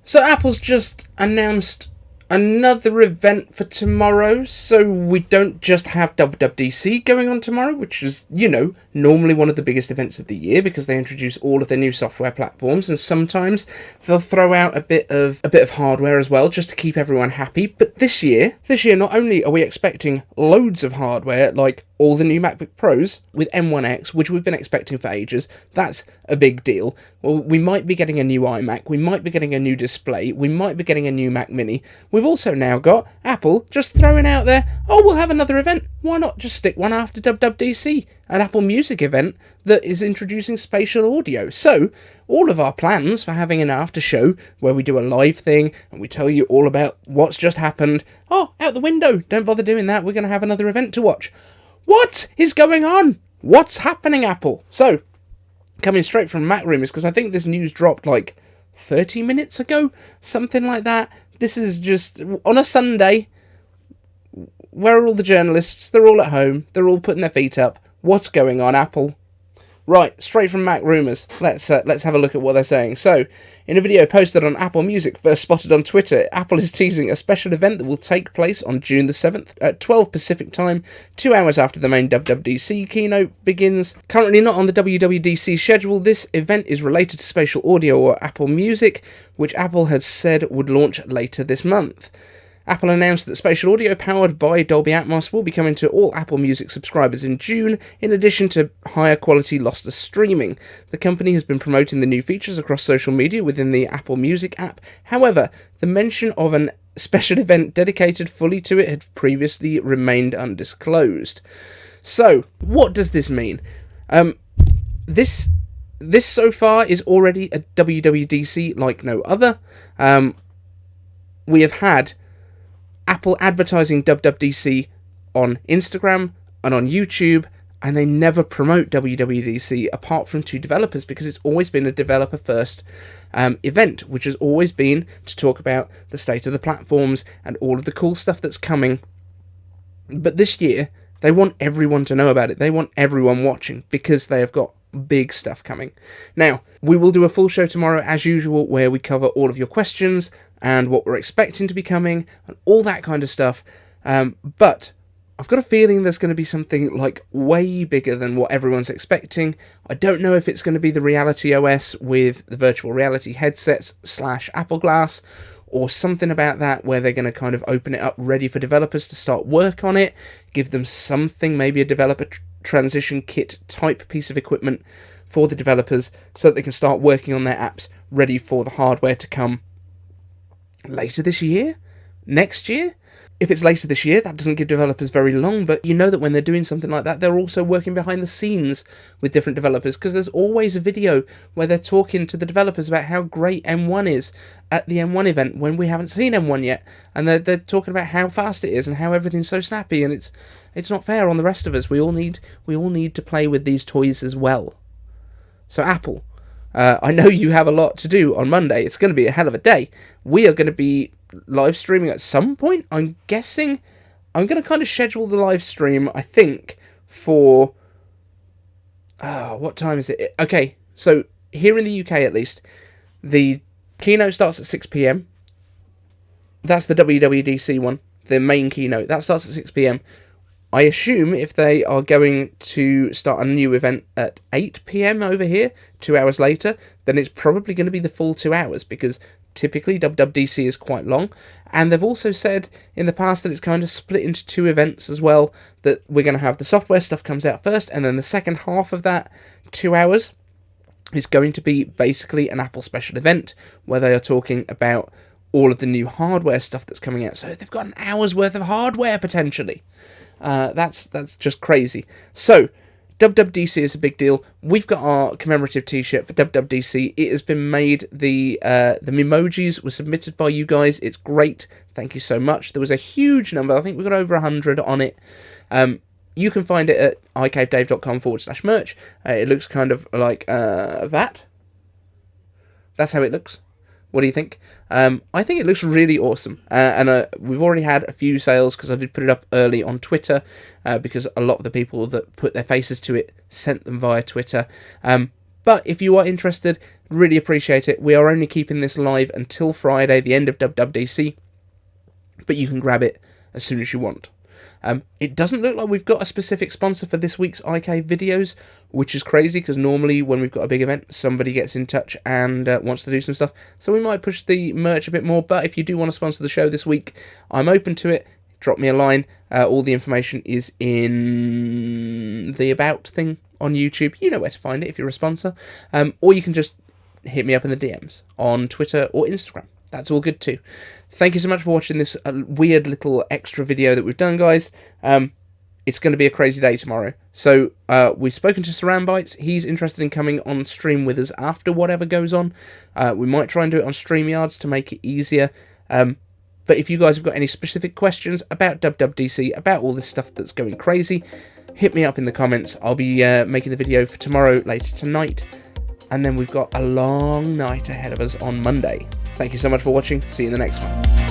So Apple's just announced another event for tomorrow, so we don't just have WWDC going on tomorrow, which is, normally one of the biggest events of the year because they introduce all of their new software platforms, and sometimes they'll throw out a bit of hardware as well just to keep everyone happy. But this year not only are we expecting loads of hardware, like all the new MacBook Pros with M1X, which we've been expecting for ages. That's a big deal. Well, we might be getting a new iMac, we might be getting a new display, we might be getting a new Mac Mini. We've also now got Apple just throwing out there, we'll have another event. Why not just stick one after WWDC, an Apple Music event that is introducing spatial audio? So, all of our plans for having an after show where we do a live thing and we tell you all about what's just happened, out the window. Don't bother doing that. We're going to have another event to watch. What is going on? What's happening, Apple? So, coming straight from Mac Rumors, because I think this news dropped like 30 minutes ago, something like that. This is just on a Sunday. Where are all the journalists? They're all at home. They're all putting their feet up. What's going on, Apple? Right, straight from Mac Rumors. Let's have a look at what they're saying. So, in a video posted on Apple Music, first spotted on Twitter, Apple is teasing a special event that will take place on June the 7th at 12 Pacific time, 2 hours after the main WWDC keynote begins. Currently not on the WWDC schedule, this event is related to spatial audio or Apple Music, which Apple has said would launch later this month. Apple announced that spatial audio powered by Dolby Atmos will be coming to all Apple Music subscribers in June, in addition to higher quality lossless streaming. The company has been promoting the new features across social media within the Apple Music app. However, the mention of an special event dedicated fully to it had previously remained undisclosed. So, what does this mean? This so far is already a WWDC like no other. We have had Apple advertising WWDC on Instagram and on YouTube, and they never promote WWDC apart from to developers because it's always been a developer-first event, which has always been to talk about the state of the platforms and all of the cool stuff that's coming. But this year, they want everyone to know about it. They want everyone watching because they have got big stuff coming. Now, we will do a full show tomorrow as usual where we cover all of your questions and what we're expecting to be coming and all that kind of stuff. But I've got a feeling there's going to be something like way bigger than what everyone's expecting. I don't know if it's going to be the Reality OS with the virtual reality headsets / Apple Glass, or something about that where they're going to kind of open it up ready for developers to start work on it, give them something, maybe a developer transition kit type piece of equipment for the developers so that they can start working on their apps ready for the hardware to come later this year? Next year? If it's later this year, that doesn't give developers very long, but you know that when they're doing something like that, they're also working behind the scenes with different developers, because there's always a video where they're talking to the developers about how great M1 is at the M1 event when we haven't seen M1 yet, and they're talking about how fast it is and how everything's so snappy, and it's not fair on the rest of us. We all need to play with these toys as well. So Apple, I know you have a lot to do on Monday. It's going to be a hell of a day. We are going to be live streaming at some point. I'm guessing I'm going to kind of schedule the live stream, I think, for what time is it? Okay, so here in the UK at least, the keynote starts at 6 p.m. That's the WWDC one, the main keynote. That starts at 6 p.m. I assume if they are going to start a new event at 8 p.m. over here, 2 hours later, then it's probably going to be the full 2 hours, because typically WWDC is quite long. And they've also said in the past that it's kind of split into 2 events as well, that we're going to have the software stuff comes out first, and then the second half of that 2 hours is going to be basically an Apple Spatial event, where they are talking about all of the new hardware stuff that's coming out. So they've got an hour's worth of hardware potentially. That's just crazy. So WWDC is a big deal. We've got our commemorative t-shirt for WWDC. It has been made. The emojis were submitted by you guys. It's great. Thank you so much. There was a huge number. I think we got over 100 on it. You can find it at icavedave.com/merch. It looks kind of like that. That's how it looks. What do you think? I think it looks really awesome, and we've already had a few sales because I did put it up early on Twitter, because a lot of the people that put their faces to it sent them via Twitter. But if you are interested, really appreciate it. We are only keeping this live until Friday, the end of WWDC, but you can grab it as soon as you want. It doesn't look like we've got a specific sponsor for this week's IK videos, which is crazy because normally when we've got a big event, somebody gets in touch and wants to do some stuff. So we might push the merch a bit more, but if you do want to sponsor the show this week, I'm open to it. Drop me a line. All the information is in the About thing on YouTube. You know where to find it if you're a sponsor. Or you can just hit me up in the DMs on Twitter or Instagram. That's all good too. Thank you so much for watching this weird little extra video that we've done, guys. It's going to be a crazy day tomorrow. So we've spoken to Surround Bytes. He's interested in coming on stream with us after whatever goes on. We might try and do it on StreamYards to make it easier. But if you guys have got any specific questions about WWDC, about all this stuff that's going crazy, hit me up in the comments. I'll be making the video for tomorrow later tonight. And then we've got a long night ahead of us on Monday. Thank you so much for watching. See you in the next one.